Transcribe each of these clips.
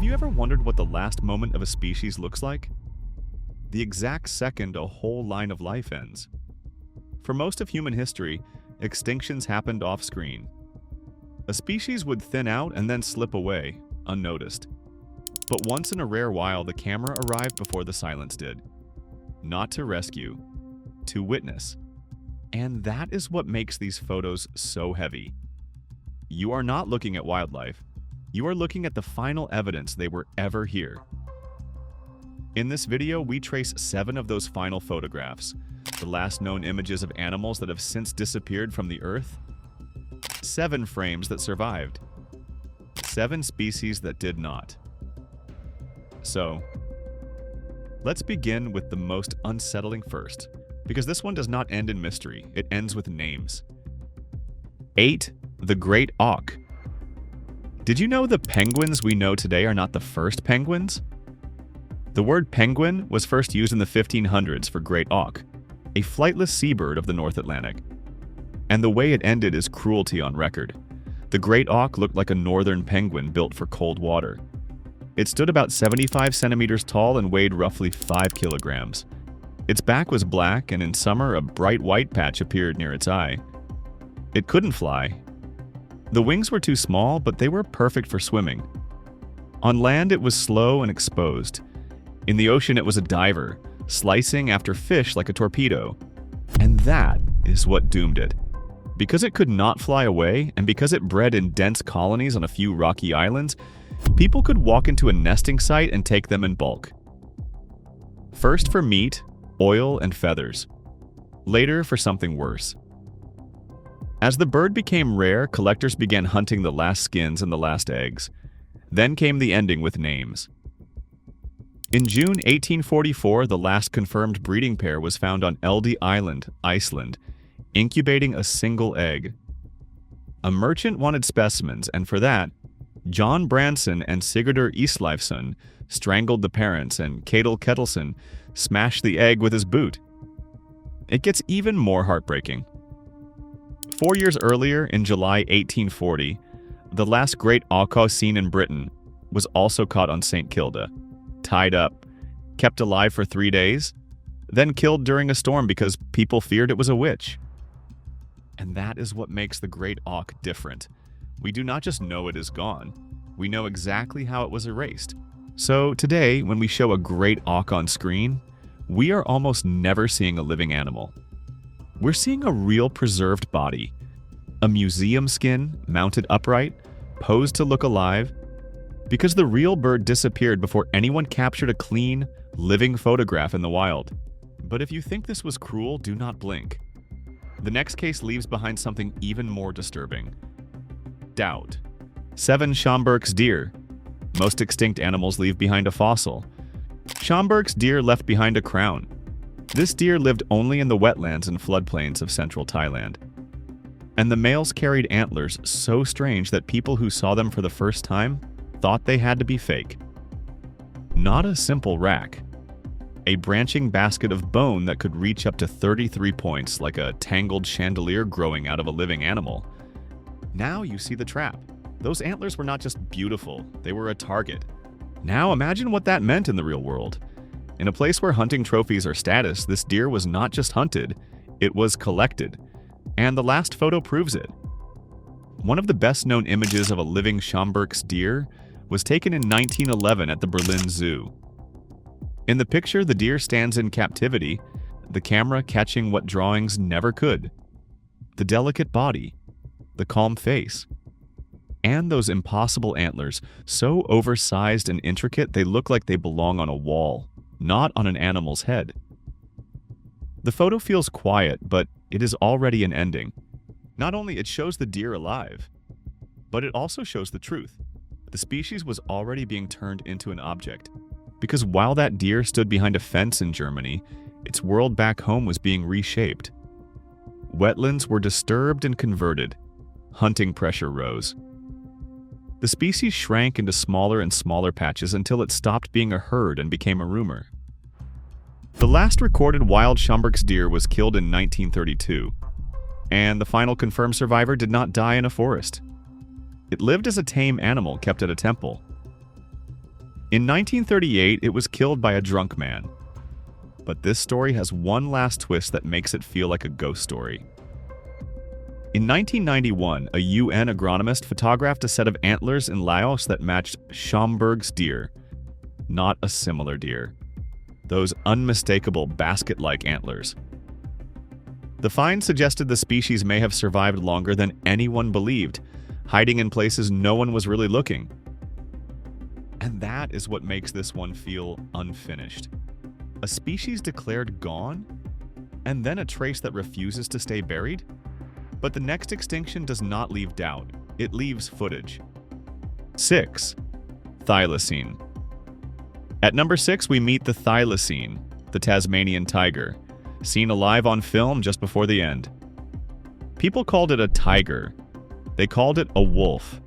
you ever wondered what the last moment of a species looks like? The exact second a whole line of life ends. For most of human history, extinctions happened off-screen. A species would thin out and then slip away, unnoticed. But once in a rare while, the camera arrived before the silence did. Not to rescue, to witness. And that is what makes these photos so heavy. You are not looking at wildlife. You are looking at the final evidence they were ever here. In this video, we trace 7 of those final photographs, the last known images of animals that have since disappeared from the Earth. 7 frames that survived. 7 species that did not. So, let's begin with the most unsettling first, because this one does not end in mystery, it ends with names. 8. The Great Auk. Did you know the penguins we know today are not the first penguins? The word penguin was first used in the 1500s for great auk, a flightless seabird of the North Atlantic. And the way it ended is cruelty on record. The great auk looked like a northern penguin built for cold water. It stood about 75 centimeters tall and weighed roughly 5 kilograms. Its back was black, and in summer a bright white patch appeared near its eye. It couldn't fly. The wings were too small, but they were perfect for swimming. On land it was slow and exposed. In the ocean it was a diver, slicing after fish like a torpedo. And that is what doomed it. Because it could not fly away, and because it bred in dense colonies on a few rocky islands, people could walk into a nesting site and take them in bulk. First for meat, oil, and feathers. Later for something worse. As the bird became rare, collectors began hunting the last skins and the last eggs. Then came the ending with names. In June 1844, the last confirmed breeding pair was found on Eldey Island, Iceland, incubating a single egg. A merchant wanted specimens, and for that, John Branson and Sigurdur Isleifsson strangled the parents, and Ketil Ketilsson smashed the egg with his boot. It gets even more heartbreaking. 4 years earlier, in July 1840, the last great auk seen in Britain was also caught on St. Kilda, tied up, kept alive for 3 days, then killed during a storm because people feared it was a witch. And that is what makes the great auk different. We do not just know it is gone, we know exactly how it was erased. So today, when we show a great auk on screen, we are almost never seeing a living animal. We're seeing a real preserved body, a museum skin mounted upright, posed to look alive, because the real bird disappeared before anyone captured a clean, living photograph in the wild. But if you think this was cruel, do not blink. The next case leaves behind something even more disturbing. Doubt. 7 Schomburgk's deer. Most extinct animals leave behind a fossil. Schomburgk's deer left behind a crown. This deer lived only in the wetlands and floodplains of central Thailand. And the males carried antlers so strange that people who saw them for the first time thought they had to be fake. Not a simple rack. A branching basket of bone that could reach up to 33 points, like a tangled chandelier growing out of a living animal. Now you see the trap. Those antlers were not just beautiful, they were a target. Now imagine what that meant in the real world. In a place where hunting trophies are status, this deer was not just hunted, it was collected. And the last photo proves it. One of the best-known images of a living Schomburgk's deer was taken in 1911 at the Berlin Zoo. In the picture, the deer stands in captivity, the camera catching what drawings never could. The delicate body, the calm face, and those impossible antlers, so oversized and intricate they look like they belong on a wall, not on an animal's head. The photo feels quiet, but it is already an ending. Not only it shows the deer alive, but it also shows the truth. The species was already being turned into an object. Because while that deer stood behind a fence in Germany, its world back home was being reshaped. Wetlands were disturbed and converted. Hunting pressure rose. The species shrank into smaller and smaller patches until it stopped being a herd and became a rumor. The last recorded wild Schomburgk's deer was killed in 1932, and the final confirmed survivor did not die in a forest. It lived as a tame animal kept at a temple. In 1938, it was killed by a drunk man. But this story has one last twist that makes it feel like a ghost story. In 1991, a UN agronomist photographed a set of antlers in Laos that matched Schomburgk's deer, not a similar deer. Those unmistakable basket-like antlers. The find suggested the species may have survived longer than anyone believed, hiding in places no one was really looking. And that is what makes this one feel unfinished. A species declared gone, and then a trace that refuses to stay buried? But the next extinction does not leave doubt. It leaves footage. 6. Thylacine. At number 6, we meet the thylacine, the Tasmanian tiger, seen alive on film just before the end. People called it a tiger. They called it a wolf.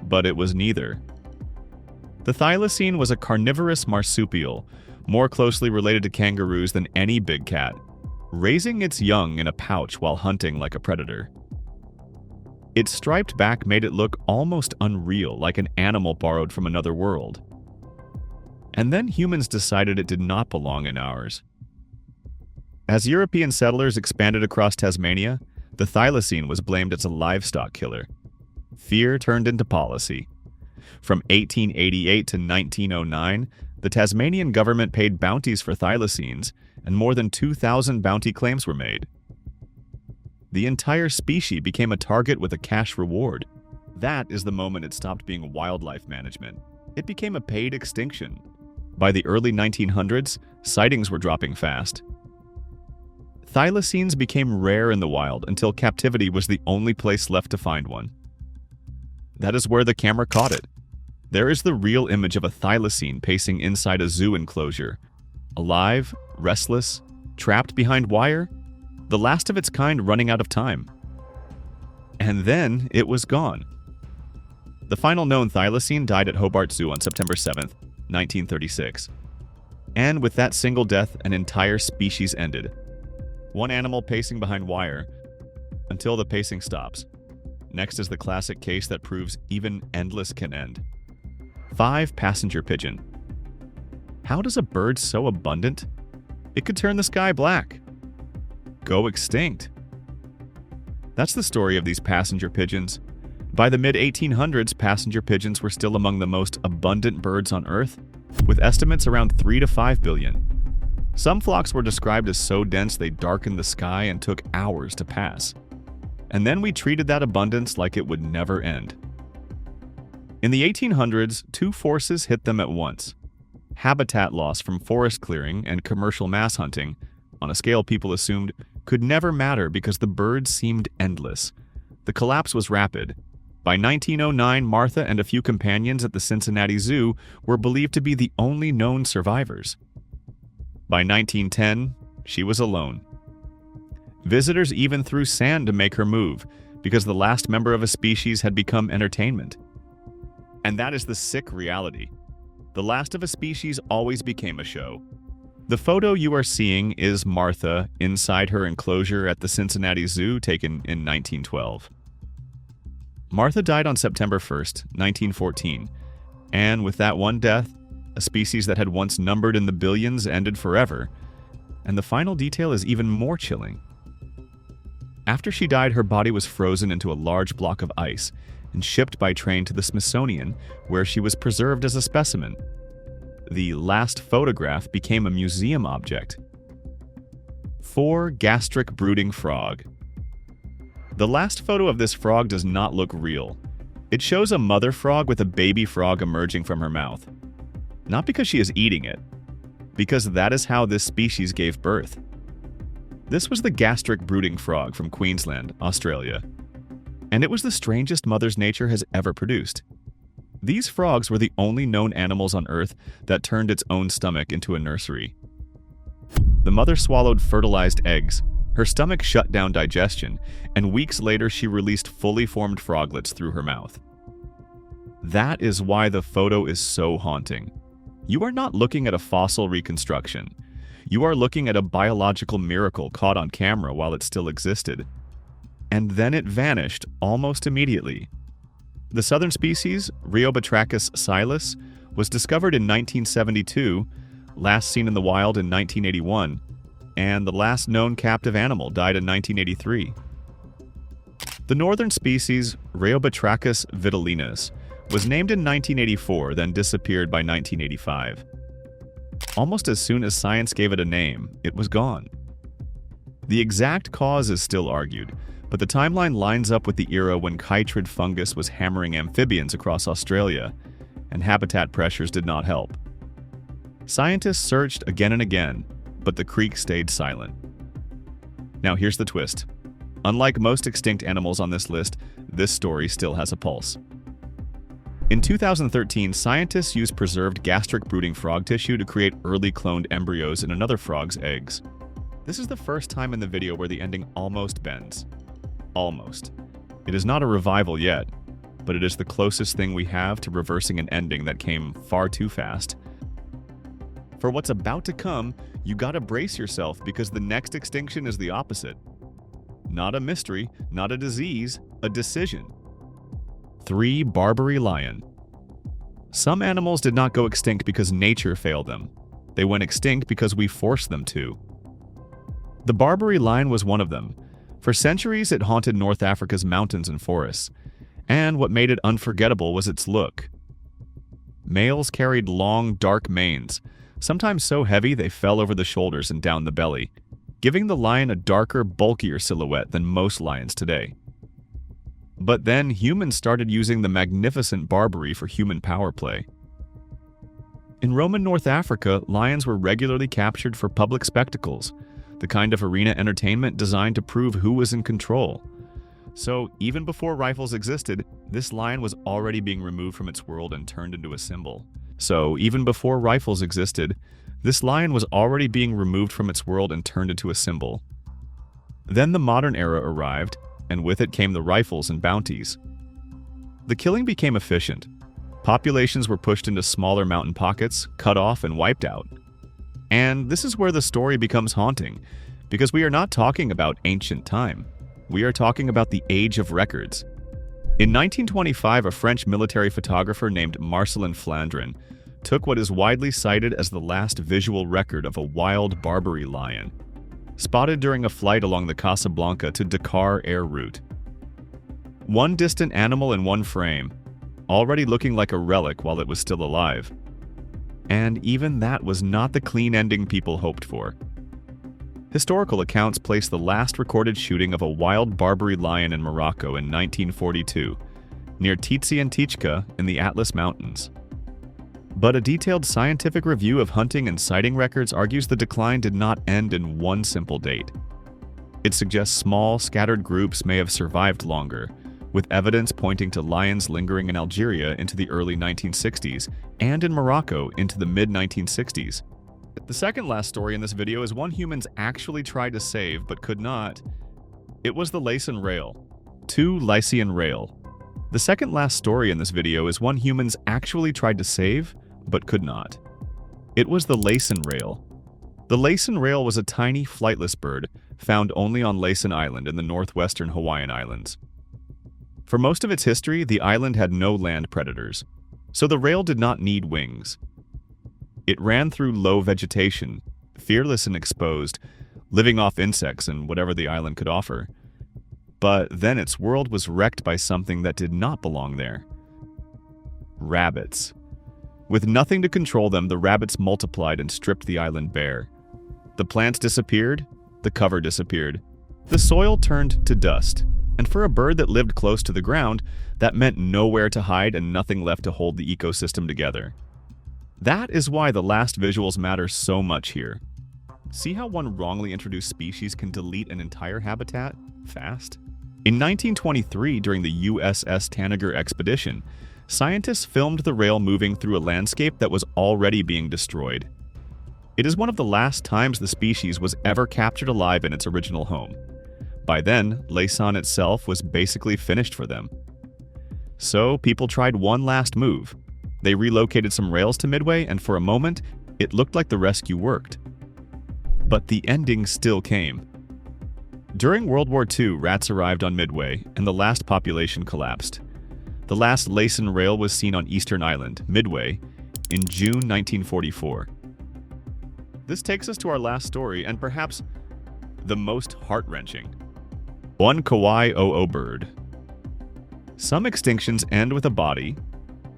But it was neither. The thylacine was a carnivorous marsupial, more closely related to kangaroos than any big cat, raising its young in a pouch while hunting like a predator. Its striped back made it look almost unreal, like an animal borrowed from another world. And then humans decided it did not belong in ours. As European settlers expanded across Tasmania, the thylacine was blamed as a livestock killer. Fear turned into policy. From 1888 to 1909, the Tasmanian government paid bounties for thylacines, and more than 2,000 bounty claims were made. The entire species became a target with a cash reward. That is the moment it stopped being wildlife management. It became a paid extinction. By the early 1900s, sightings were dropping fast. Thylacines became rare in the wild until captivity was the only place left to find one. That is where the camera caught it. There is the real image of a thylacine pacing inside a zoo enclosure. Alive, restless, trapped behind wire, the last of its kind running out of time. And then it was gone. The final known thylacine died at Hobart Zoo on September 7th, 1936. And with that single death, an entire species ended. One animal pacing behind wire until the pacing stops. Next is the classic case that proves even endless can end. 5. Passenger pigeon. How does a bird so abundant? It could turn the sky black. Go extinct. That's the story of these passenger pigeons. By the mid-1800s, passenger pigeons were still among the most abundant birds on Earth, with estimates around 3 to 5 billion. Some flocks were described as so dense they darkened the sky and took hours to pass. And then we treated that abundance like it would never end. In the 1800s, two forces hit them at once. Habitat loss from forest clearing and commercial mass hunting, on a scale people assumed could never matter because the birds seemed endless. The collapse was rapid. By 1909, Martha and a few companions at the Cincinnati Zoo were believed to be the only known survivors. By 1910, she was alone. Visitors even threw sand to make her move, because the last member of a species had become entertainment. And that is the sick reality. The last of a species always became a show. The photo you are seeing is Martha inside her enclosure at the Cincinnati Zoo, taken in 1912. Martha died on September 1st, 1914, and with that one death, a species that had once numbered in the billions ended forever, and the final detail is even more chilling. After she died, her body was frozen into a large block of ice and shipped by train to the Smithsonian, where she was preserved as a specimen. The last photograph became a museum object. 4. Gastric brooding frog. The last photo of this frog does not look real. It shows a mother frog with a baby frog emerging from her mouth. Not because she is eating it, because that is how this species gave birth. This was the gastric brooding frog from Queensland, Australia. And it was the strangest Mother's Nature has ever produced. These frogs were the only known animals on Earth that turned its own stomach into a nursery. The mother swallowed fertilized eggs, her stomach shut down digestion, and weeks later she released fully formed froglets through her mouth. That is why the photo is so haunting. You are not looking at a fossil reconstruction. You are looking at a biological miracle caught on camera while it still existed. And then it vanished almost immediately. The southern species, Rheobatrachus silus, was discovered in 1972, last seen in the wild in 1981, and the last known captive animal died in 1983. The northern species, Rheobatrachus vitellinus, was named in 1984, then disappeared by 1985. Almost as soon as science gave it a name, it was gone. The exact cause is still argued, but the timeline lines up with the era when chytrid fungus was hammering amphibians across Australia, and habitat pressures did not help. Scientists searched again and again, but the creek stayed silent. Now here's the twist. Unlike most extinct animals on this list, this story still has a pulse. In 2013, scientists used preserved gastric brooding frog tissue to create early cloned embryos in another frog's eggs. This is the first time in the video where the ending almost bends. Almost. It is not a revival yet, but it is the closest thing we have to reversing an ending that came far too fast. For what's about to come, you gotta brace yourself because the next extinction is the opposite. Not a mystery, not a disease, a decision. 3. Barbary lion. Some animals did not go extinct because nature failed them. They went extinct because we forced them to. The Barbary lion was one of them. For centuries, it haunted North Africa's mountains and forests. And what made it unforgettable was its look. Males carried long, dark manes, sometimes so heavy they fell over the shoulders and down the belly, giving the lion a darker, bulkier silhouette than most lions today. But then humans started using the magnificent Barbary for human power play. In Roman North Africa, lions were regularly captured for public spectacles, the kind of arena entertainment designed to prove who was in control. So, even before rifles existed, this lion was already being removed from its world and turned into a symbol. Then the modern era arrived, and with it came the rifles and bounties. The killing became efficient. Populations were pushed into smaller mountain pockets, cut off, and wiped out. And this is where the story becomes haunting, because we are not talking about ancient time. We are talking about the age of records. In 1925, a French military photographer named Marcelin Flandrin took what is widely cited as the last visual record of a wild Barbary lion, spotted during a flight along the Casablanca to Dakar air route. One distant animal in one frame, already looking like a relic while it was still alive. And even that was not the clean ending people hoped for. Historical accounts place the last recorded shooting of a wild Barbary lion in Morocco in 1942, near Tizi Tichka in the Atlas Mountains. But a detailed scientific review of hunting and sighting records argues the decline did not end in one simple date. It suggests small, scattered groups may have survived longer, with evidence pointing to lions lingering in Algeria into the early 1960s and in Morocco into the mid-1960s. The second last story in this video is one humans actually tried to save but could not. It was the Lycian rail. 2 Lycian rail. The second last story in this video is one humans actually tried to save but could not. It was the Lycian rail. The Lycian rail was a tiny flightless bird found only on Lycian Island in the northwestern Hawaiian Islands. For most of its history, the island had no land predators, so the rail did not need wings. It ran through low vegetation, fearless and exposed, living off insects and whatever the island could offer. But then its world was wrecked by something that did not belong there. Rabbits. With nothing to control them, the rabbits multiplied and stripped the island bare. The plants disappeared, the cover disappeared. The soil turned to dust, and for a bird that lived close to the ground, that meant nowhere to hide and nothing left to hold the ecosystem together. That is why the last visuals matter so much here. See how one wrongly introduced species can delete an entire habitat fast? In 1923, during the USS Tanager expedition, scientists filmed the rail moving through a landscape that was already being destroyed. It is one of the last times the species was ever captured alive in its original home. By then, Laysan itself was basically finished for them. So people tried one last move. They relocated some rails to Midway, and for a moment, it looked like the rescue worked. But the ending still came. During World War II, rats arrived on Midway, and the last population collapsed. The last Laysan rail was seen on Eastern Island, Midway, in June 1944. This takes us to our last story, and perhaps the most heart-wrenching. One Kauai-o'o bird. Some extinctions end with a body.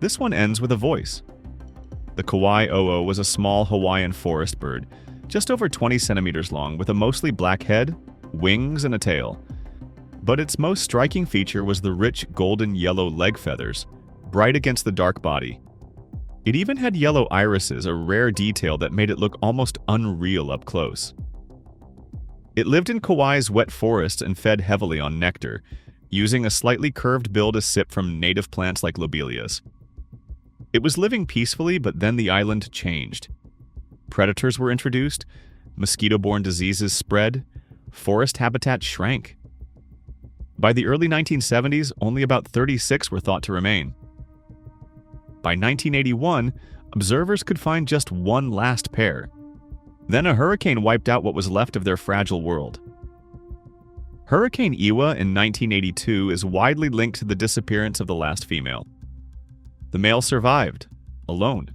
This one ends with a voice. The Kauai-o'o was a small Hawaiian forest bird, just over 20 centimeters long, with a mostly black head, wings, and a tail. But its most striking feature was the rich golden yellow leg feathers, bright against the dark body. It even had yellow irises, a rare detail that made it look almost unreal up close. It lived in Kauai's wet forests and fed heavily on nectar, using a slightly curved bill to sip from native plants like lobelias. It was living peacefully, but then the island changed. Predators were introduced, mosquito-borne diseases spread, forest habitat shrank. By the early 1970s, only about 36 were thought to remain. By 1981, observers could find just one last pair. Then a hurricane wiped out what was left of their fragile world. Hurricane Iwa in 1982 is widely linked to the disappearance of the last female. The male survived, alone.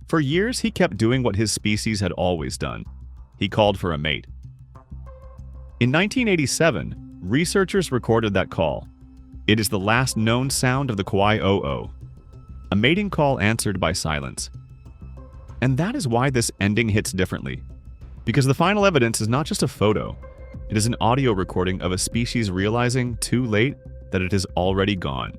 For years, he kept doing what his species had always done. He called for a mate. In 1987, researchers recorded that call. It is the last known sound of the Kauai-o'o, a mating call answered by silence. And that is why this ending hits differently. Because the final evidence is not just a photo, it is an audio recording of a species realizing too late that it is already gone.